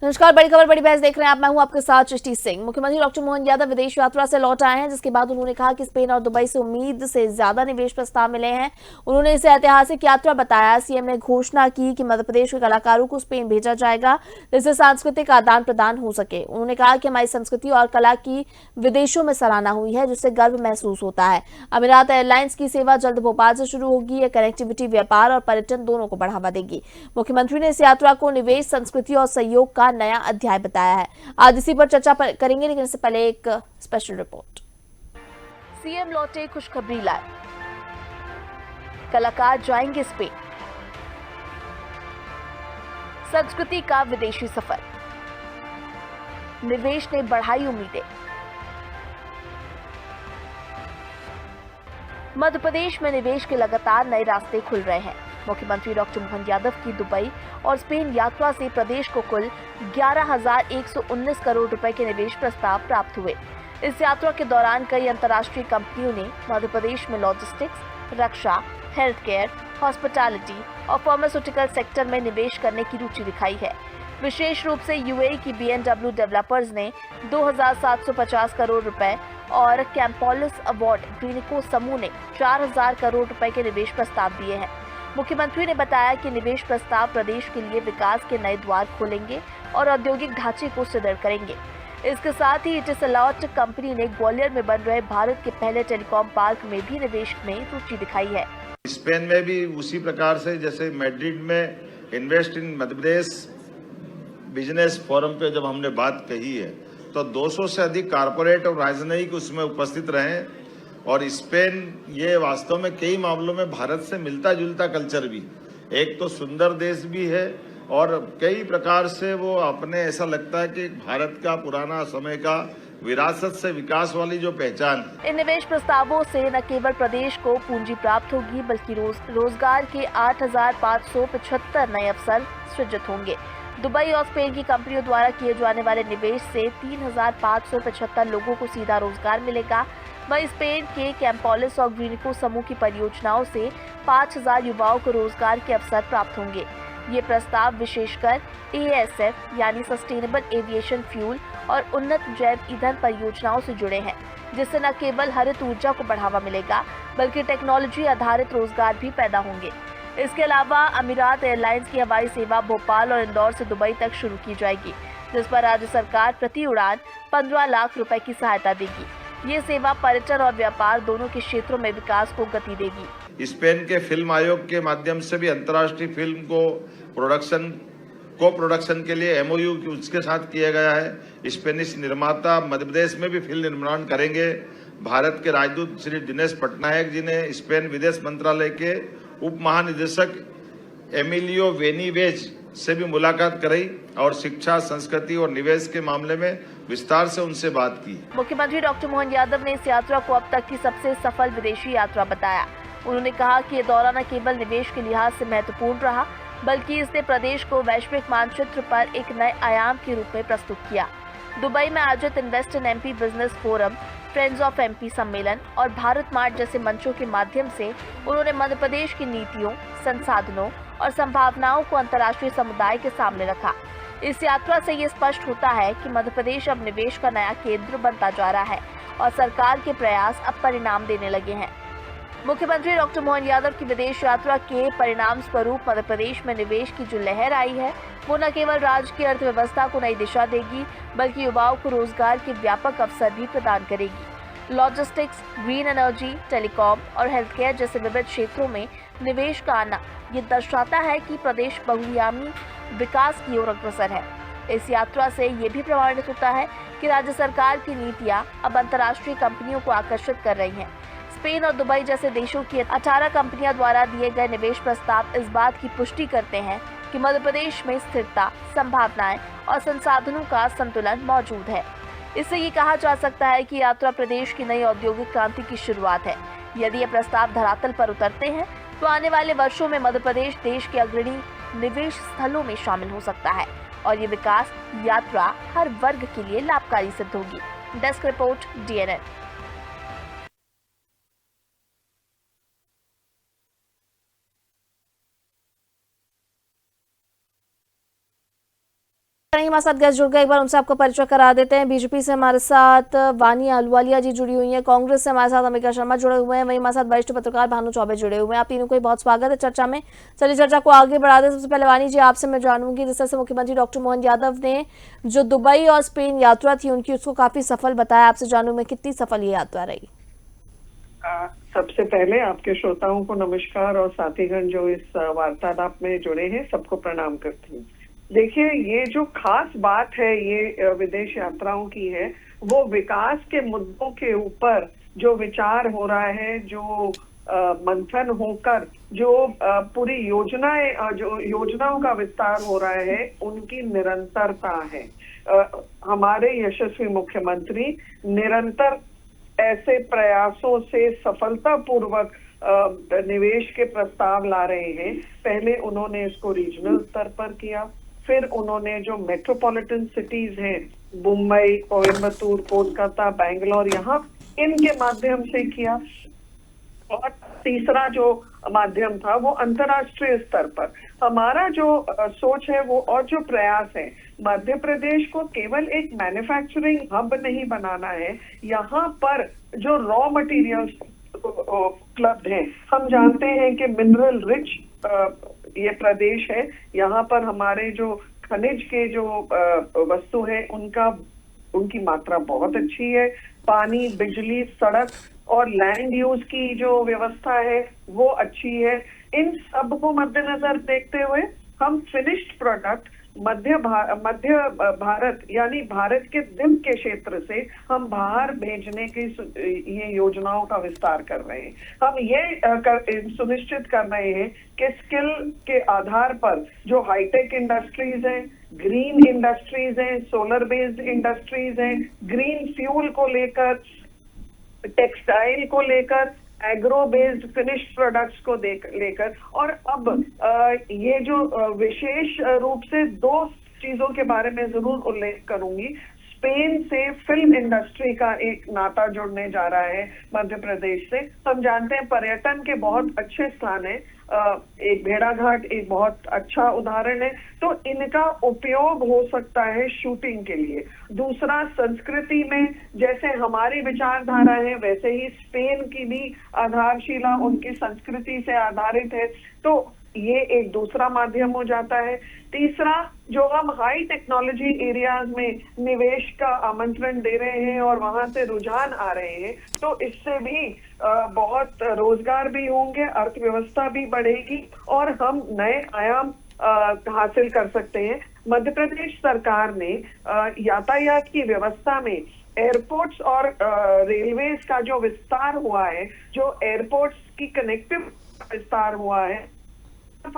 नमस्कार, बड़ी खबर बड़ी बहस देख रहे हैं आप। मैं हूं आपके साथ सृष्टि सिंह। मुख्यमंत्री डॉक्टर मोहन यादव विदेश यात्रा से लौट आए हैं, जिसके बाद उन्होंने कहा कि स्पेन और दुबई से उम्मीद से ज्यादा निवेश प्रस्ताव मिले हैं। उन्होंने इसे ऐतिहासिक यात्रा बताया। सीएम ने घोषणा की कि मध्य प्रदेश के कलाकारों को स्पेन भेजा जाएगा, जिससे सांस्कृतिक आदान प्रदान हो सके। उन्होंने कहा कि हमारी संस्कृति और कला की विदेशों में सराहना हुई है, जिससे गर्व महसूस होता है। अमीरात एयरलाइंस की सेवा जल्द भोपाल से शुरू होगी। यह कनेक्टिविटी व्यापार और पर्यटन दोनों को बढ़ावा देगी। मुख्यमंत्री ने इस यात्रा को निवेश, संस्कृति और सहयोग का नया अध्याय बताया है। आज इसी पर चर्चा करेंगे, लेकिन इससे पहले एक स्पेशल रिपोर्ट। सीएम लौटे, खुशखबरी लाए, कलाकार जाएंगे स्पेन। संस्कृति का विदेशी सफर, निवेश ने बढ़ाई उम्मीदें। मध्य प्रदेश में निवेश के लगातार नए रास्ते खुल रहे हैं। मुख्यमंत्री डॉक्टर मोहन यादव की दुबई और स्पेन यात्रा से प्रदेश को कुल 11,119 करोड़ रुपए के निवेश प्रस्ताव प्राप्त हुए। इस यात्रा के दौरान कई अंतर्राष्ट्रीय कंपनियों ने मध्य प्रदेश में लॉजिस्टिक्स, रक्षा, हेल्थ केयर, हॉस्पिटैलिटी और फार्मास्यूटिकल सेक्टर में निवेश करने की रुचि दिखाई है। विशेष रूप से यूएई की BMW डेवलपर्स ने 2,750 करोड़ रुपए और कैंपोलिस अवार्ड ग्रीनिको समूह ने 4,000 करोड़ रुपए के निवेश प्रस्ताव दिए हैं। मुख्यमंत्री ने बताया कि निवेश प्रस्ताव प्रदेश के लिए विकास के नए द्वार खोलेंगे और औद्योगिक ढांचे को सुदृढ़ करेंगे। इसके साथ ही इटिसलॉट कंपनी ने ग्वालियर में बन रहे भारत के पहले टेलीकॉम पार्क में भी निवेश में रुचि दिखाई है। स्पेन में भी उसी प्रकार से, जैसे मैड्रिड में invest in Madhya Pradesh business forum पे जब हमने बात कही है, तो 200 से अधिक कारपोरेट और राजनयिक उसमें उपस्थित रहे। और स्पेन ये वास्तव में कई मामलों में भारत से मिलता जुलता कल्चर भी, एक तो सुंदर देश भी है और कई प्रकार से वो अपने, ऐसा लगता है कि भारत का पुराना समय का विरासत से विकास वाली जो पहचान है। इन निवेश प्रस्तावों से न केवल प्रदेश को पूंजी प्राप्त होगी, बल्कि रोजगार के 8,575 नए अवसर सृजित होंगे। दुबई और स्पेन की कंपनियों द्वारा किए जाने वाले निवेश से 3,575 लोगों को सीधा रोजगार मिलेगा। वहीं स्पेन के कैंपोलिस और ग्रीनिको समूह की परियोजनाओं से 5,000 युवाओं को रोजगार के अवसर प्राप्त होंगे। ये प्रस्ताव विशेषकर ASF यानी सस्टेनेबल एविएशन फ्यूल और उन्नत जैव ईंधन परियोजनाओं से जुड़े हैं, जिससे न केवल हरित ऊर्जा को बढ़ावा मिलेगा, बल्कि टेक्नोलॉजी आधारित रोजगार भी पैदा होंगे। इसके अलावा अमीरात एयरलाइंस की हवाई सेवा भोपाल और इंदौर से दुबई तक शुरू की जाएगी, जिस पर राज्य सरकार प्रति उड़ान 15 लाख रुपए की सहायता देगी। ये सेवा पर्यटन और व्यापार दोनों के क्षेत्रों में विकास को गति देगी। स्पेन के फिल्म आयोग के माध्यम से भी अंतर्राष्ट्रीय फिल्म को प्रोडक्शन के लिए MOU उसके साथ किया गया है। स्पेनिश निर्माता मध्य प्रदेश में भी फिल्म निर्माण करेंगे। भारत के राजदूत श्री दिनेश पटनायक जी ने स्पेन विदेश मंत्रालय के उप महानिदेशक एमिलियो वेनीवेज से भी मुलाकात कराई और शिक्षा, संस्कृति और निवेश के मामले में विस्तार से उनसे बात की। मुख्यमंत्री डॉक्टर मोहन यादव ने इस यात्रा को अब तक की सबसे सफल विदेशी यात्रा बताया। उन्होंने कहा कि ये दौरा न केवल निवेश के लिहाज से महत्वपूर्ण रहा, बल्कि इसने प्रदेश को वैश्विक मानचित्र पर एक नए आयाम के रूप में प्रस्तुत किया। दुबई में आयोजित invest in MP business forum, friends of MP सम्मेलन और भारत मार्ट जैसे मंचों के माध्यम से उन्होंने मध्य प्रदेश की नीतियों, संसाधनों और संभावनाओं को अंतर्राष्ट्रीय समुदाय के सामने रखा। इस यात्रा से ये स्पष्ट होता है कि मध्य प्रदेश अब निवेश का नया केंद्र बनता जा रहा है और सरकार के प्रयास अब परिणाम देने लगे हैं। मुख्यमंत्री डॉक्टर मोहन यादव की विदेश यात्रा के परिणाम स्वरूप मध्य प्रदेश में निवेश की जो लहर आई है, वो न केवल राज्य की अर्थव्यवस्था को नई दिशा देगी, बल्कि युवाओं को रोजगार के व्यापक अवसर भी प्रदान करेगी। लॉजिस्टिक्स, ग्रीन एनर्जी, टेलीकॉम और हेल्थ केयर जैसे विविध क्षेत्रों में निवेश का आना ये दर्शाता है कि प्रदेश बहुआयामी विकास की ओर अग्रसर है। इस यात्रा से ये भी प्रमाणित होता है कि राज्य सरकार की नीतियां अब अंतर्राष्ट्रीय कंपनियों को आकर्षित कर रही हैं। स्पेन और दुबई जैसे देशों की 18 कंपनियों द्वारा दिए गए निवेश प्रस्ताव इस बात की पुष्टि करते हैं कि मध्य प्रदेश में स्थिरता, संभावनाएं और संसाधनों का संतुलन मौजूद है। इससे ये कहा जा सकता है कि यात्रा प्रदेश की नई औद्योगिक क्रांति की शुरुआत है। यदि ये प्रस्ताव धरातल पर उतरते हैं, तो आने वाले वर्षों में मध्य प्रदेश देश के अग्रणी निवेश स्थलों में शामिल हो सकता है और ये विकास यात्रा हर वर्ग के लिए लाभकारी सिद्ध होगी। Desk report, DNN। हमारे साथ गेस्ट जुड़ गए, एक बार उनसे आपको परिचय करा देते हैं। बीजेपी से हमारे साथ वानी अहलुवालिया जी जुड़ी हुई हैं, कांग्रेस से हमारे साथ अंबिका शर्मा जुड़े हुए हैं, वहीं हमारे साथ वरिष्ठ पत्रकार भानु चौबे जुड़े हुए हैं। आप तीनों को बहुत स्वागत है चर्चा में। चलिए चर्चा को आगे बढ़ा दें। सबसे पहले वानी जी, आपसे मैं जानूंगी, जिस तरह से मुख्यमंत्री डॉक्टर मोहन यादव ने जो दुबई और स्पेन यात्रा थी उनकी, उसको काफी सफल बताया। आपसे जानूं मैं, कितनी सफल ये यात्रा रही? सबसे पहले आपके श्रोताओं को नमस्कार और साथीगण जो इस वार्तालाप में जुड़े हैं सबको प्रणाम करती हूँ। देखिए, ये जो खास बात है ये विदेश यात्राओं की है, वो विकास के मुद्दों के ऊपर जो विचार हो रहा है, जो मंथन होकर जो पूरी योजनाओं का विस्तार हो रहा है, उनकी निरंतरता है। हमारे यशस्वी मुख्यमंत्री निरंतर ऐसे प्रयासों से सफलतापूर्वक निवेश के प्रस्ताव ला रहे हैं। पहले उन्होंने इसको रीजनल स्तर पर किया, फिर उन्होंने जो मेट्रोपॉलिटन सिटीज हैं, मुंबई, कोयम्बतूर, कोलकाता, बैंगलोर, यहाँ इनके माध्यम से किया, और तीसरा जो माध्यम था वो अंतर्राष्ट्रीय स्तर पर। हमारा जो सोच है वो और जो प्रयास है, मध्य प्रदेश को केवल एक मैन्युफैक्चरिंग हब नहीं बनाना है, यहाँ पर जो रॉ मटेरियल्स उपलब्ध हैं, हम जानते हैं कि मिनरल रिच ये प्रदेश है, यहाँ पर हमारे जो खनिज के जो वस्तु है उनकी मात्रा बहुत अच्छी है। पानी, बिजली, सड़क और लैंड यूज की जो व्यवस्था है वो अच्छी है। इन सब को मद्देनजर देखते हुए हम फिनिश्ड प्रोडक्ट मध्य भारत यानी भारत के दिल के क्षेत्र से हम बाहर भेजने की ये योजनाओं का विस्तार कर रहे हैं। हम ये सुनिश्चित कर रहे हैं कि स्किल के आधार पर जो हाईटेक इंडस्ट्रीज हैं, ग्रीन इंडस्ट्रीज हैं, सोलर बेस्ड इंडस्ट्रीज हैं, ग्रीन फ्यूल को लेकर, टेक्सटाइल को लेकर, एग्रो बेस्ड फिनिश्ड प्रोडक्ट्स को लेकर, और अब ये जो विशेष रूप से दो चीजों के बारे में जरूर उल्लेख करूंगी। स्पेन से फिल्म इंडस्ट्री का एक नाता जुड़ने जा रहा है मध्य प्रदेश से। हम जानते हैं पर्यटन के बहुत अच्छे स्थान है, एक भेड़ाघाट एक बहुत अच्छा उदाहरण है, तो इनका उपयोग हो सकता है शूटिंग के लिए। दूसरा, संस्कृति में जैसे हमारी विचारधारा है वैसे ही स्पेन की भी आधारशिला उनकी संस्कृति से आधारित है, तो ये एक दूसरा माध्यम हो जाता है। तीसरा, जो हम हाई टेक्नोलॉजी एरियाज में निवेश का आमंत्रण दे रहे हैं और वहां से रुझान आ रहे हैं, तो इससे भी बहुत रोजगार भी होंगे, अर्थव्यवस्था भी बढ़ेगी और हम नए आयाम हासिल कर सकते हैं। मध्य प्रदेश सरकार ने यातायात की व्यवस्था में एयरपोर्ट्स और रेलवेज का जो विस्तार हुआ है, जो एयरपोर्ट्स की कनेक्टिव विस्तार हुआ है,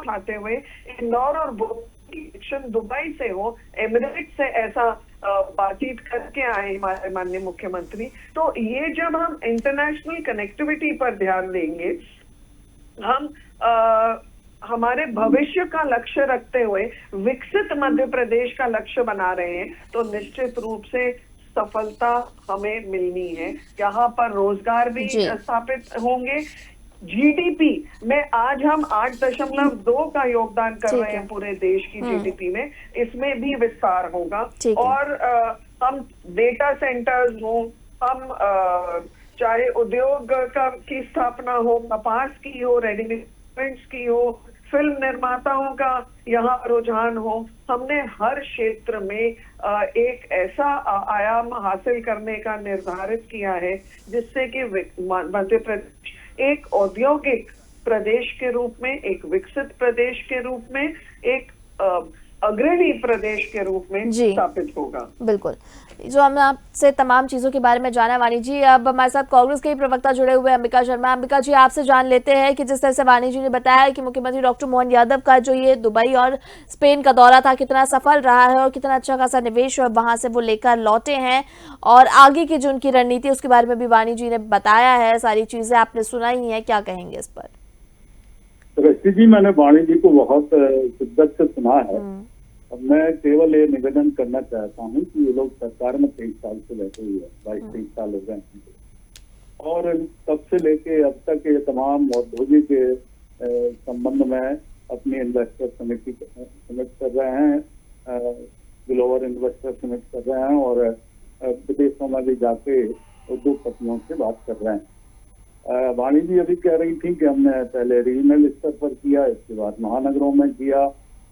आते हुए इंदौर और दुबई से हो, एमिरेट से ऐसा बातचीत करके आए हमारे माननीय मुख्यमंत्री। तो ये जब हम इंटरनेशनल कनेक्टिविटी पर ध्यान देंगे, हम हमारे भविष्य का लक्ष्य रखते हुए विकसित मध्य प्रदेश का लक्ष्य बना रहे हैं, तो निश्चित रूप से सफलता हमें मिलनी है। यहाँ पर रोजगार भी स्थापित होंगे। जीडीपी में आज हम 8.2 का योगदान कर रहे हैं पूरे देश की जीडीपी में, इसमें भी विस्तार होगा। और हम डेटा सेंटर्स हो, हम चाहे उद्योग की स्थापना हो, कपास की हो, रेडीमेड की हो, फिल्म निर्माताओं का यहाँ रुझान हो, हमने हर क्षेत्र में एक ऐसा आयाम हासिल करने का निर्धारित किया है जिससे कि मध्य प्रदेश एक औद्योगिक प्रदेश के रूप में, एक विकसित प्रदेश के रूप में, एक अग्रणी प्रदेश के रूप में स्थापित होगा। बिल्कुल, जो हमने आपसे तमाम चीजों के बारे में जाना वानी जी, अब हमारे साथ कांग्रेस के प्रवक्ता जुड़े हुए अंबिका शर्मा। अंबिका जी, आपसे जान लेते हैं कि जिस तरह से वानी जी ने बताया कि मुख्यमंत्री डॉक्टर मोहन यादव का जो ये दुबई और स्पेन का दौरा था कितना सफल रहा है और कितना अच्छा खासा निवेश वहां से वो लेकर लौटे हैं, और आगे की जो उनकी रणनीति उसके बारे में भी वानी जी ने बताया है। सारी चीजें आपने सुना ही है, क्या कहेंगे इस पर? रश्मि जी, मैंने वाणी जी को बहुत शिद्दत से सुना है। मैं केवल ये निवेदन करना चाहता हूँ कि ये लोग सरकार में 23 साल से बैठे हुए हैं, 22-23 साल हो गए, और तब से लेके अब तक ये तमाम औद्योगिक के संबंध में अपनी इन्वेस्टर समिति कर रहे हैं। ग्लोबल इन्वेस्टर समिट कर रहे हैं और विदेशों में भी जाके उद्योगपतियों से बात कर रहे हैं। वाणी जी अभी कह रही थी कि हमने पहले रीजनल स्तर पर किया, इसके बाद महानगरों में किया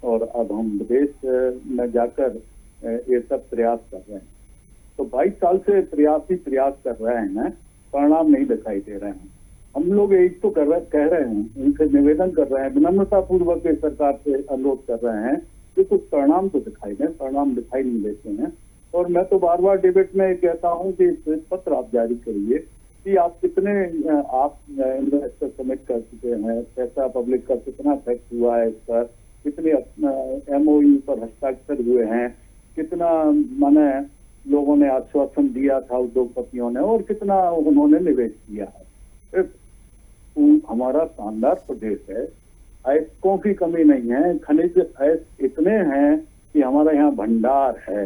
और अब हम विदेश में जाकर ये सब प्रयास कर रहे हैं। तो 22 साल से प्रयास कर रहे हैं, परिणाम नहीं दिखाई दे रहे हैं। हम लोग एक तो कह रहे हैं, उनसे निवेदन कर रहे हैं, विनम्रता पूर्वक सरकार से अनुरोध कर रहे हैं कि कुछ परिणाम तो दिखाई दें, परिणाम दिखाई नहीं देते हैं। और मैं तो बार बार डिबेट में कहता हूं कि श्वेत पत्र आप जारी करिए कि आप कितने आप इन्वेस्टर समिट कर चुके हैं, पैसा पब्लिक का कितना खर्च हुआ है, इस पर कितने MOU पर हस्ताक्षर हुए हैं, कितना माने लोगों ने आश्वासन दिया था उद्योगपतियों ने और कितना उन्होंने निवेश किया है। हमारा शानदार प्रदेश है, अयस्कों की कमी नहीं है, खनिज अयस्क इतने हैं कि हमारा यहाँ भंडार है,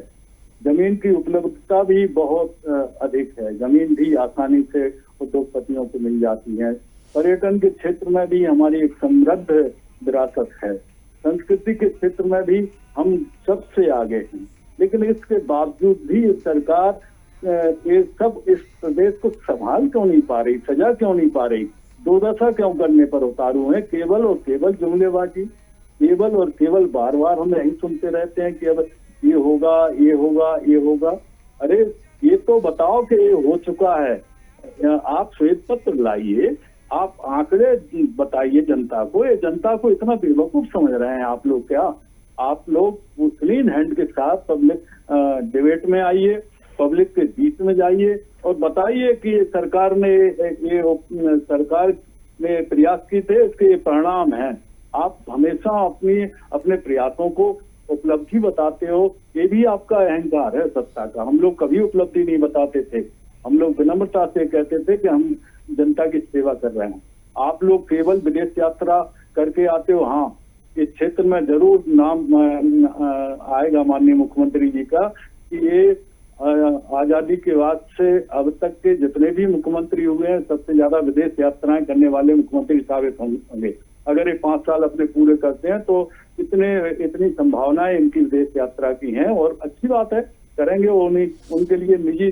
जमीन की उपलब्धता भी बहुत अधिक है, जमीन भी आसानी से उद्योगपतियों को मिल जाती है। पर्यटन के क्षेत्र में भी हमारी एक समृद्ध विरासत है, संस्कृति के क्षेत्र में भी हम सबसे आगे हैं। लेकिन इसके बावजूद भी सरकार ये सब इस प्रदेश को संभाल क्यों नहीं पा रही, सजा क्यों नहीं पा रही, दुर्दशा क्यों करने पर उतारू है। केवल और केवल जुमलेबाजी, केवल और केवल बार बार हम यही सुनते रहते हैं कि अब ये होगा, ये होगा, ये होगा। अरे ये तो बताओ कि ये हो चुका है। आप श्वेत पत्र लाइए, आप आंकड़े बताइए जनता को। ये जनता को इतना बेवकूफ समझ रहे हैं आप लोग क्या? आप लोग क्लीन हैंड के साथ पब्लिक डिबेट में आइए, पब्लिक के बीच में जाइए और बताइए कि सरकार ने प्रयास किए थे, इसके परिणाम हैं। आप हमेशा अपने प्रयासों को उपलब्धि बताते हो, ये भी आपका अहंकार है सत्ता का। हम लोग कभी उपलब्धि नहीं बताते थे, हम लोग विनम्रता से कहते थे कि हम जनता की सेवा कर रहे हैं। आप लोग केवल विदेश यात्रा करके आते हो। हाँ, इस क्षेत्र में जरूर नाम आएगा माननीय मुख्यमंत्री जी का कि ये आजादी के बाद से अब तक के जितने भी मुख्यमंत्री हुए हैं, सबसे ज्यादा विदेश यात्राएं करने वाले मुख्यमंत्री साबित होंगे। अगर ये 5 साल अपने पूरे करते हैं तो इतनी संभावनाएं इनकी विदेश यात्रा की हैं और अच्छी बात है, करेंगे। उनके लिए निजी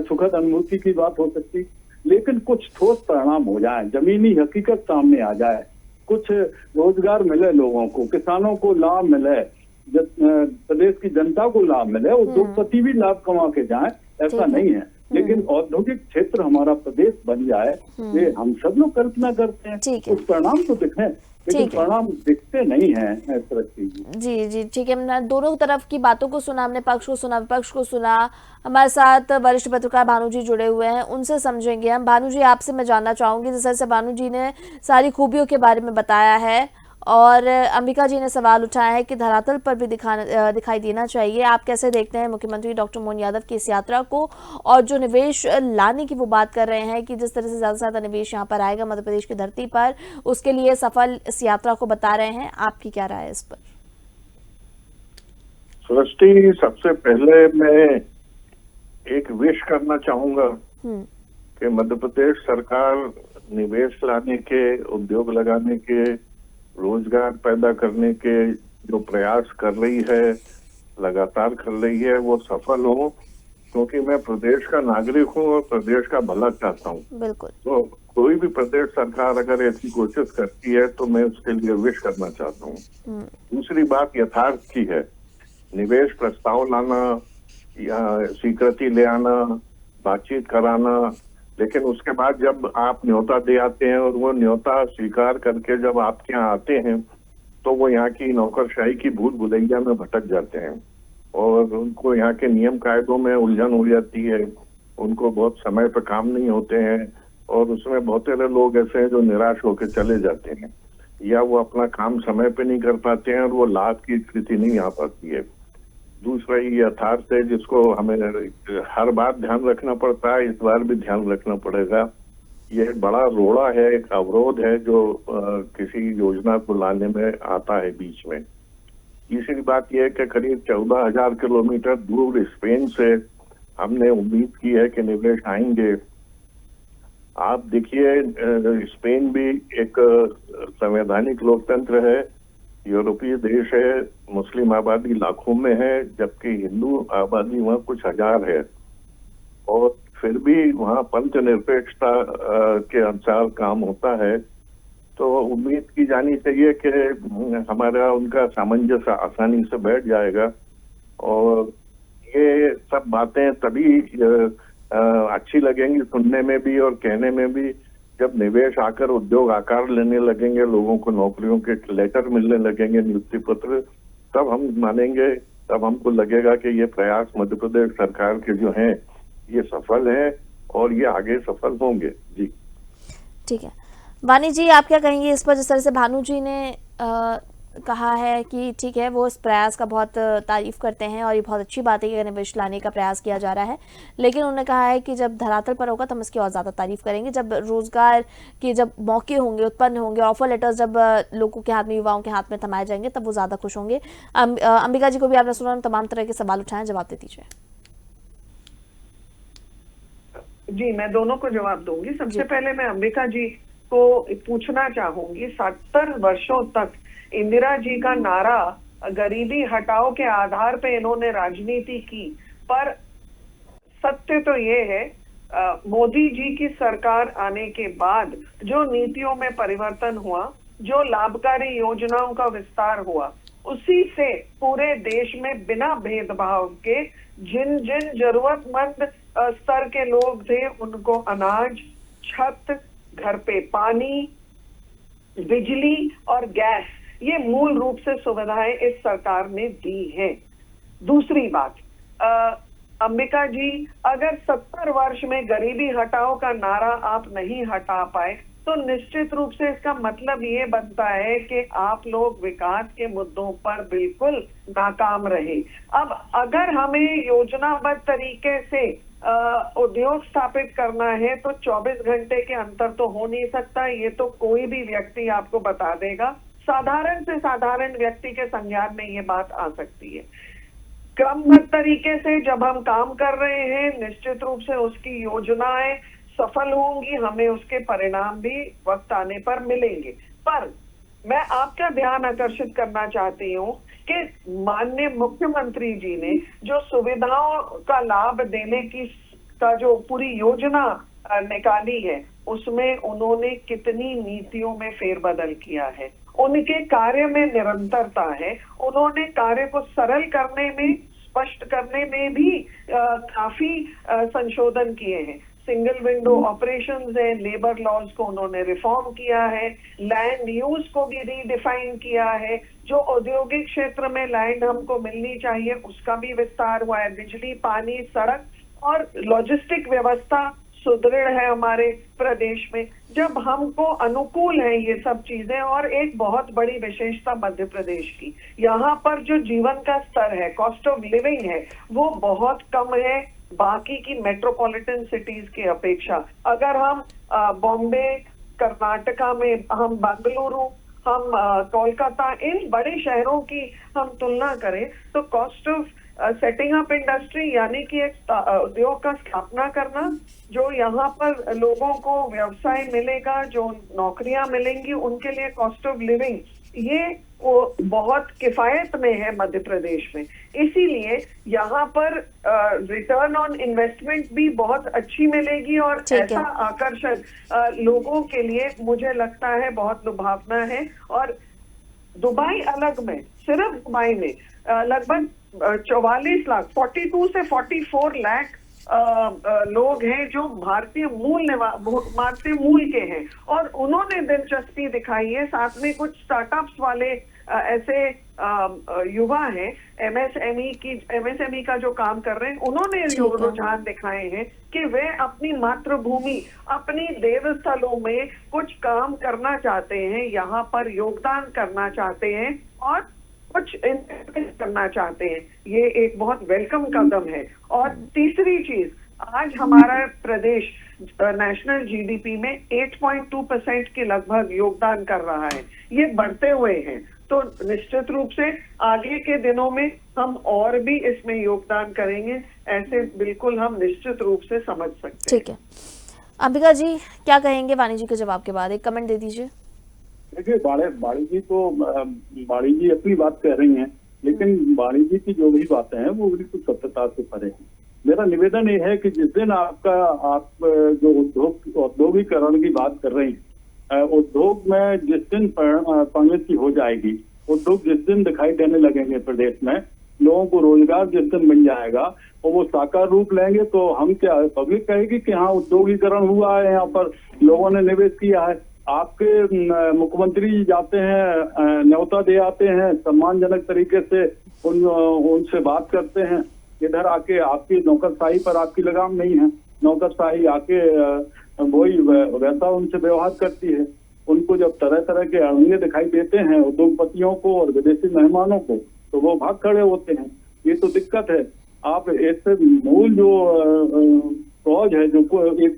सुखद अनुभूति की बात हो सकती, लेकिन कुछ ठोस परिणाम हो जाए, जमीनी हकीकत सामने आ जाए, कुछ रोजगार मिले लोगों को, किसानों को लाभ मिले, प्रदेश की जनता को लाभ मिले, उद्योगपति भी लाभ कमा के जाए, ऐसा नहीं है। लेकिन औद्योगिक क्षेत्र हमारा प्रदेश बन जाए, ये हम सब लोग कल्पना करते हैं, कुछ परिणाम तो दिखे, लेकिन परिणाम दिखते नहीं है। जी जी ठीक है, हमने दोनों तरफ की बातों को सुना, हमने पक्ष को सुना, विपक्ष को सुना। हमारे साथ वरिष्ठ पत्रकार भानु जी जुड़े हुए हैं, उनसे समझेंगे हम। भानु जी, आपसे मैं जानना चाहूंगी, जैसे भानु जी ने सारी खूबियों के बारे में बताया है और अंबिका जी ने सवाल उठाया है कि धरातल पर भी दिखाई देना चाहिए। आप कैसे देखते हैं मुख्यमंत्री डॉक्टर मोहन यादव की इस यात्रा को और जो निवेश लाने की वो बात कर रहे हैं कि जिस तरह से ज्यादा निवेश यहाँ पर आएगा मध्य प्रदेश की धरती पर, उसके लिए सफल इस यात्रा को बता रहे हैं। आपकी क्या राय है इस पर? सृष्टि, सबसे पहले मैं एक विश करना चाहूंगा कि मध्य प्रदेश सरकार निवेश लाने के, उद्योग लगाने के, रोजगार पैदा करने के जो प्रयास कर रही है, लगातार कर रही है, वो सफल हो, क्योंकि मैं प्रदेश का नागरिक हूँ और प्रदेश का भला चाहता हूँ। बिल्कुल। तो कोई भी प्रदेश सरकार अगर ऐसी कोशिश करती है तो मैं उसके लिए विश करना चाहता हूँ। दूसरी बात यथार्थ की है, निवेश प्रस्ताव लाना या स्वीकृति ले आना, बातचीत कराना, लेकिन उसके बाद जब आप न्योता दे आते हैं और वो न्योता स्वीकार करके जब आपके यहाँ आते हैं तो वो यहाँ की नौकरशाही की भूल भुलैया में भटक जाते हैं और उनको यहाँ के नियम कायदों में उलझन हो जाती है, उनको बहुत समय पर काम नहीं होते हैं और उसमें बहुत सारे लोग ऐसे हैं जो निराश होकर चले जाते हैं या वो अपना काम समय पे नहीं कर पाते हैं और वो लाभ की स्थिति नहीं आ पाती है। दूसरा ये यथार्थ है जिसको हमें हर बार ध्यान रखना पड़ता है, इस बार भी ध्यान रखना पड़ेगा। ये बड़ा रोड़ा है, एक अवरोध है जो किसी योजना को लाने में आता है बीच में। तीसरी बात यह है कि करीब 14,000 किलोमीटर दूर स्पेन से हमने उम्मीद की है कि निवेश आएंगे। आप देखिए, स्पेन भी एक संवैधानिक लोकतंत्र है, यूरोपीय देश है, मुस्लिम आबादी लाखों में है, जबकि हिंदू आबादी वहाँ कुछ हजार है, और फिर भी वहाँ पंचनिरपेक्षता के अनुसार काम होता है। तो उम्मीद की जानी चाहिए कि हमारा उनका सामंजस्य आसानी से बैठ जाएगा, और ये सब बातें तभी अच्छी लगेंगी सुनने में भी और कहने में भी जब निवेश आकर उद्योग आकार लेने लगेंगे, लोगों को नौकरियों के लेटर मिलने लगेंगे, नियुक्ति पत्र, तब हम मानेंगे, तब हमको लगेगा कि ये प्रयास मध्य प्रदेश सरकार के जो हैं ये सफल हैं और ये आगे सफल होंगे। जी ठीक है, वानी जी आप क्या कहेंगे इस पर? जिस तरह से भानु जी ने कहा है कि ठीक है, वो इस प्रयास का बहुत तारीफ करते हैं और ये बहुत अच्छी बात है कि निवेश लाने का प्रयास किया जा रहा है, लेकिन उन्होंने कहा है कि जब धरातल पर होगा तो हम इसकी और ज़्यादा तारीफ करेंगे, जब रोजगार के जब मौके होंगे, उत्पन्न होंगे, ऑफर लेटर्स जब लोगों के हाथ में, युवाओं के हाथ में थमाए जाएंगे, तब वो ज़्यादा खुश होंगे। अंबिका जी को भी आपने सुना, तमाम तरह के सवाल उठाए, जवाब दे दीजिए। जी, मैं दोनों को जवाब दूंगी। सबसे पहले मैं अंबिका जी को पूछना चाहूंगी, 70 वर्षों तक इंदिरा जी का नारा गरीबी हटाओ के आधार पे इन्होंने राजनीति की, पर सत्य तो ये है मोदी जी की सरकार आने के बाद जो नीतियों में परिवर्तन हुआ, जो लाभकारी योजनाओं का विस्तार हुआ, उसी से पूरे देश में बिना भेदभाव के जिन जिन जरूरतमंद स्तर के लोग थे उनको अनाज, छत, घर पे पानी, बिजली और गैस, ये मूल रूप से सुविधाएं इस सरकार ने दी हैं। दूसरी बात, अंबिका जी, अगर 70 वर्ष में गरीबी हटाओ का नारा आप नहीं हटा पाए तो निश्चित रूप से इसका मतलब ये बनता है कि आप लोग विकास के मुद्दों पर बिल्कुल नाकाम रहे। अब अगर हमें योजनाबद्ध तरीके से उद्योग स्थापित करना है तो 24 घंटे के अंतर तो हो नहीं सकता, ये तो कोई भी व्यक्ति आपको बता देगा। साधारण से साधारण व्यक्ति के संज्ञान में ये बात आ सकती है। क्रमबद्ध तरीके से जब हम काम कर रहे हैं, निश्चित रूप से उसकी योजनाएं सफल होंगी, हमें उसके परिणाम भी वक्त आने पर मिलेंगे। पर मैं आपका ध्यान आकर्षित करना चाहती हूँ कि माननीय मुख्यमंत्री जी ने जो सुविधाओं का लाभ देने का जो पूरी योजना निकाली है, उसमें उन्होंने कितनी नीतियों में फेरबदल किया है, उनके कार्य में निरंतरता है, उन्होंने कार्य को सरल करने में, स्पष्ट करने में भी काफी संशोधन किए हैं। सिंगल विंडो ऑपरेशंस है, लेबर लॉज को उन्होंने रिफॉर्म किया है, लैंड यूज को भी रीडिफाइन किया है, जो औद्योगिक क्षेत्र में लैंड हमको मिलनी चाहिए उसका भी विस्तार हुआ है, बिजली, पानी, सड़क और लॉजिस्टिक व्यवस्था सुदृढ़ है हमारे प्रदेश में। जब हमको अनुकूल है ये सब चीजें, और एक बहुत बड़ी विशेषता मध्य प्रदेश की, यहाँ पर जो जीवन का स्तर है, कॉस्ट ऑफ लिविंग है, वो बहुत कम है बाकी की मेट्रोपॉलिटन सिटीज की अपेक्षा। अगर हम बॉम्बे, कर्नाटका में, हम बेंगलुरु, हम कोलकाता, इन बड़े शहरों की हम तुलना करें तो cost of setting up industry, यानी कि एक उद्योग का स्थापना करना, जो यहाँ पर लोगों को व्यवसाय मिलेगा, जो नौकरियां मिलेंगी, उनके लिए कॉस्ट ऑफ लिविंग, ये वो बहुत किफायत में है मध्य प्रदेश में। इसीलिए यहाँ पर रिटर्न ऑन इन्वेस्टमेंट भी बहुत अच्छी मिलेगी और ऐसा आकर्षण लोगों के लिए मुझे लगता है बहुत लुभावना है। और दुबई अलग में, सिर्फ दुबई में लगभग 44 लाख, 42 से 44 लाख लोग हैं जो भारतीय मूल के हैं, और उन्होंने दिलचस्पी दिखाई है। साथ में कुछ स्टार्टअप्स वाले ऐसे युवा हैं, एमएसएमई का जो काम कर रहे हैं, उन्होंने रुझान दिखाए हैं कि वे अपनी मातृभूमि, अपनी देवस्थलों में कुछ काम करना चाहते हैं, यहाँ पर योगदान करना चाहते हैं और कुछ करना चाहते हैं। ये एक बहुत वेलकम कदम है। और तीसरी चीज, आज हमारा प्रदेश नेशनल जीडीपी में 8.2% के लगभग योगदान कर रहा है, ये बढ़ते हुए हैं। तो निश्चित रूप से आगे के दिनों में हम और भी इसमें योगदान करेंगे, ऐसे बिल्कुल हम निश्चित रूप से समझ सकते हैं। ठीक है, अंबिका जी क्या कहेंगे वानी जी के जवाब के बाद? एक कमेंट दे दीजिए। देखिए बाड़ी जी अपनी बात कह रही हैं, लेकिन बाड़ी जी की जो भी बातें हैं वो बिल्कुल सत्यता से परे हैं। मेरा निवेदन ये है कि जिस दिन आप जो औद्योगिकरण की बात कर रही हैं, उद्योग में जिस दिन परिणति हो जाएगी, उद्योग जिस दिन दिखाई देने लगेंगे प्रदेश में, लोगों को रोजगार जिस दिन मिल जाएगा और वो साकार रूप लेंगे, तो हम क्या पब्लिक कहेगी कि हाँ उद्योगीकरण हुआ है, यहाँ पर लोगों ने निवेश किया है। आपके मुख्यमंत्री जी जाते हैं, न्योता दे आते हैं, सम्मानजनक तरीके से उनसे बात करते हैं। इधर आके आपकी नौकरशाही पर आपकी लगाम नहीं है, नौकरशाही आके वही वैसा उनसे व्यवहार करती है। उनको जब तरह तरह के अड़ंगे दिखाई देते हैं उद्योगपतियों को और विदेशी मेहमानों को, तो वो भाग खड़े होते हैं। ये तो दिक्कत है। आप इससे मूल जो कॉज है, जो एक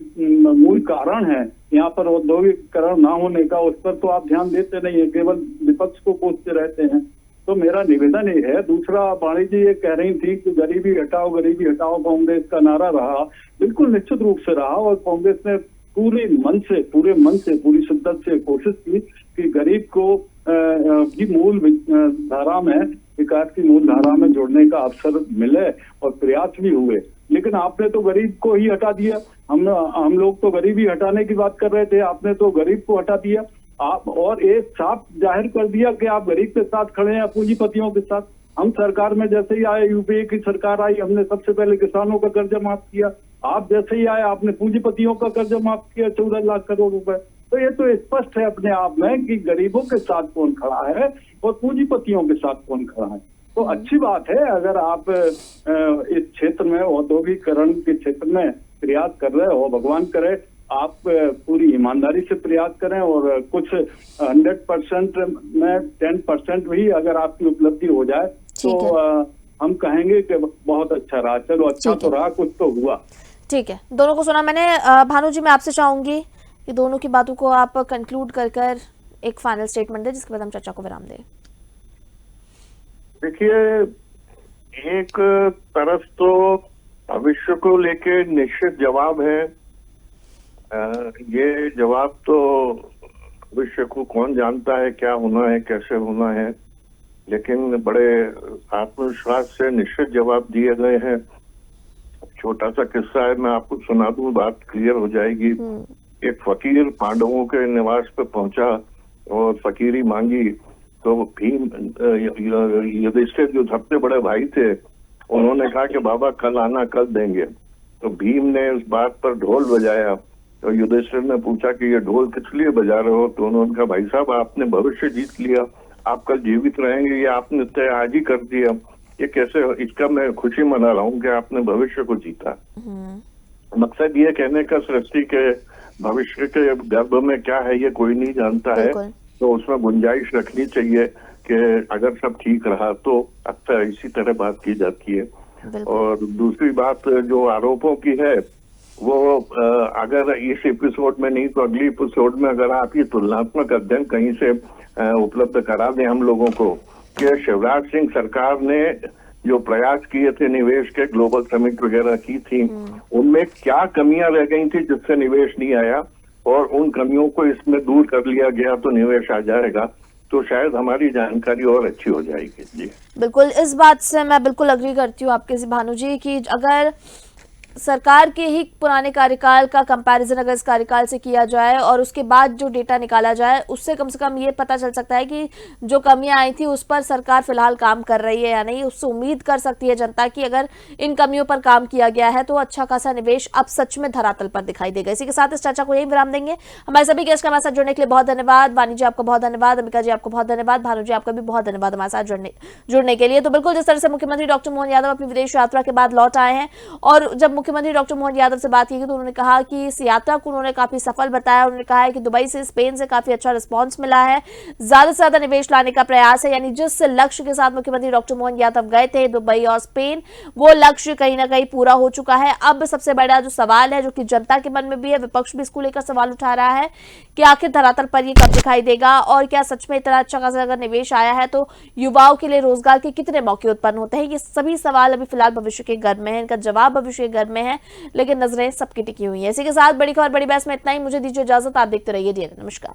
मूल कारण है यहाँ पर औद्योगिकरण ना होने का, उस पर तो आप ध्यान देते नहीं है, केवल विपक्ष को कोसते रहते हैं। तो मेरा निवेदन ये है। दूसरा, वाणी जी ये कह रही थी कि गरीबी हटाओ कांग्रेस का नारा रहा, बिल्कुल निश्चित रूप से रहा, और कांग्रेस ने पूरे मन से पूरी शिद्दत से कोशिश की कि गरीब को भी मूल धारा में, विकास की मूल धारा में जोड़ने का अवसर मिले, और प्रयास भी हुए। लेकिन आपने तो गरीब को ही हटा दिया। हम लोग तो गरीबी हटाने की बात कर रहे थे, आपने तो गरीब को हटा दिया। आप और एक साफ जाहिर कर दिया कि आप गरीब के साथ खड़े हैं, पूंजीपतियों के साथ। हम सरकार में जैसे ही आए, यूपीए की सरकार आई, हमने सबसे पहले किसानों का कर्जा माफ किया। आप जैसे ही आए, आपने पूंजीपतियों का कर्जा माफ किया 14 लाख करोड़ रुपए। तो ये तो स्पष्ट है अपने आप में कि गरीबों के साथ कौन खड़ा है और पूंजीपतियों के साथ कौन खड़ा है। तो अच्छी बात है अगर आप इस क्षेत्र में, औद्योगिकरण के क्षेत्र में प्रयास कर रहे हो। भगवान करे आप पूरी ईमानदारी से प्रयास करें, और कुछ 100% में 10% भी अगर आपकी उपलब्धि हो जाए तो हम कहेंगे कि बहुत अच्छा रहा। चलो अच्छा तो रहा, कुछ तो हुआ। ठीक है, दोनों को सुना मैंने। भानु जी, मैं आपसे चाहूंगी कि दोनों की बातों को आप कंक्लूड कर एक फाइनल स्टेटमेंट दें, जिसके बाद हम चर्चा को विराम दें। देखिए, एक तरफ तो भविष्य को लेके निश्चित जवाब है। ये जवाब तो भविष्य को कौन जानता है, क्या होना है, कैसे होना है, लेकिन बड़े आत्मविश्वास से निश्चित जवाब दिए गए हैं। छोटा सा किस्सा है, मैं आपको सुना दूं, बात क्लियर हो जाएगी। एक फकीर पांडवों के निवास पे पहुंचा और फकीरी मांगी, तो भीम युधिष्ठिर जो सबसे बड़े भाई थे, उन्होंने कहा कि बाबा कल आना, कल देंगे। तो भीम ने उस बात पर ढोल बजाया। तो युधिष्ठिर ने पूछा कि ये ढोल किस लिए बजा रहे हो? तो उन्होंने कहा, भाई साहब आपने भविष्य जीत लिया, आप कल जीवित रहेंगे, ये आपने तय आज ही कर दिया। ये कैसे? इसका मैं खुशी मना रहा हूँ कि आपने भविष्य को जीता। मकसद ये कहने का, सृष्टि के भविष्य के गर्भ में क्या है ये कोई नहीं जानता है, तो उसमें गुंजाइश रखनी चाहिए कि अगर सब ठीक रहा तो अक्सर इसी तरह बात की जाती है। और दूसरी बात जो आरोपों की है, वो अगर इस एपिसोड में नहीं तो अगली एपिसोड में अगर आप ये तुलनात्मक अध्ययन कहीं से उपलब्ध करा दें हम लोगों को कि शिवराज सिंह सरकार ने जो प्रयास किए थे निवेश के, ग्लोबल समिट वगैरह की थी, उनमें क्या कमियां रह गई थी जिससे निवेश नहीं आया, और उन कमियों को इसमें दूर कर लिया गया तो निवेश आ जाएगा, तो शायद हमारी जानकारी और अच्छी हो जाएगी। जी बिल्कुल, इस बात से मैं बिल्कुल अग्री करती हूँ आपके से भानु जी, कि अगर सरकार के ही पुराने कार्यकाल का कंपैरिजन अगर इस कार्यकाल से किया जाए और उसके बाद जो डेटा निकाला जाए, उससे कम से कम ये पता चल सकता है कि जो कमियां आई थी उस पर सरकार फिलहाल काम कर रही है या नहीं। उससे उम्मीद कर सकती है जनता कि अगर इन कमियों पर काम किया गया है तो अच्छा खासा निवेश अब सच में धरातल पर दिखाई देगा। इसी के साथ इस चर्चा को यही विराम देंगे। हमारे सभी गेस्ट का हमारे साथ जुड़ने के लिए बहुत धन्यवाद। वाणी जी आपको बहुत धन्यवाद, अंबिका जी आपको बहुत धन्यवाद, भानु जी आपका भी बहुत धन्यवाद हमारे साथ जुड़ने के लिए। तो बिल्कुल जिस तरह से मुख्यमंत्री डॉक्टर मोहन यादव अपनी विदेश यात्रा के बाद लौट आए हैं, और जब मुख्यमंत्री डॉक्टर मोहन यादव से बात की तो उन्होंने कहा कि इस यात्रा को उन्होंने काफी सफल बताया। उन्होंने कहा है कि दुबई से, स्पेन से काफी अच्छा रिस्पांस मिला है, ज्यादा से ज्यादा निवेश लाने का प्रयास है। यानी जिस लक्ष्य के साथ मुख्यमंत्री डॉक्टर मोहन यादव गए थे दुबई और स्पेन, वो लक्ष्य कहीं ना कहीं पूरा हो चुका है। अब सबसे बड़ा जो सवाल है, जो कि जनता के मन में भी है, विपक्ष भी इसको लेकर सवाल उठा रहा है कि आखिर धरातल पर ये कब दिखाई देगा, और क्या सच में इतना अच्छा खासा अगर निवेश आया है तो युवाओं के लिए रोजगार के कितने मौके उत्पन्न होते हैं। ये सभी सवाल अभी फिलहाल भविष्य के घर में है, इनका जवाब भविष्य के घर में है, लेकिन नजरें सबकी टिकी हुई है। इसी के साथ बड़ी खबर बड़ी बहस में इतना ही। मुझे दीजिए इजाजत, आप देखते रहिए डीएनए। नमस्कार।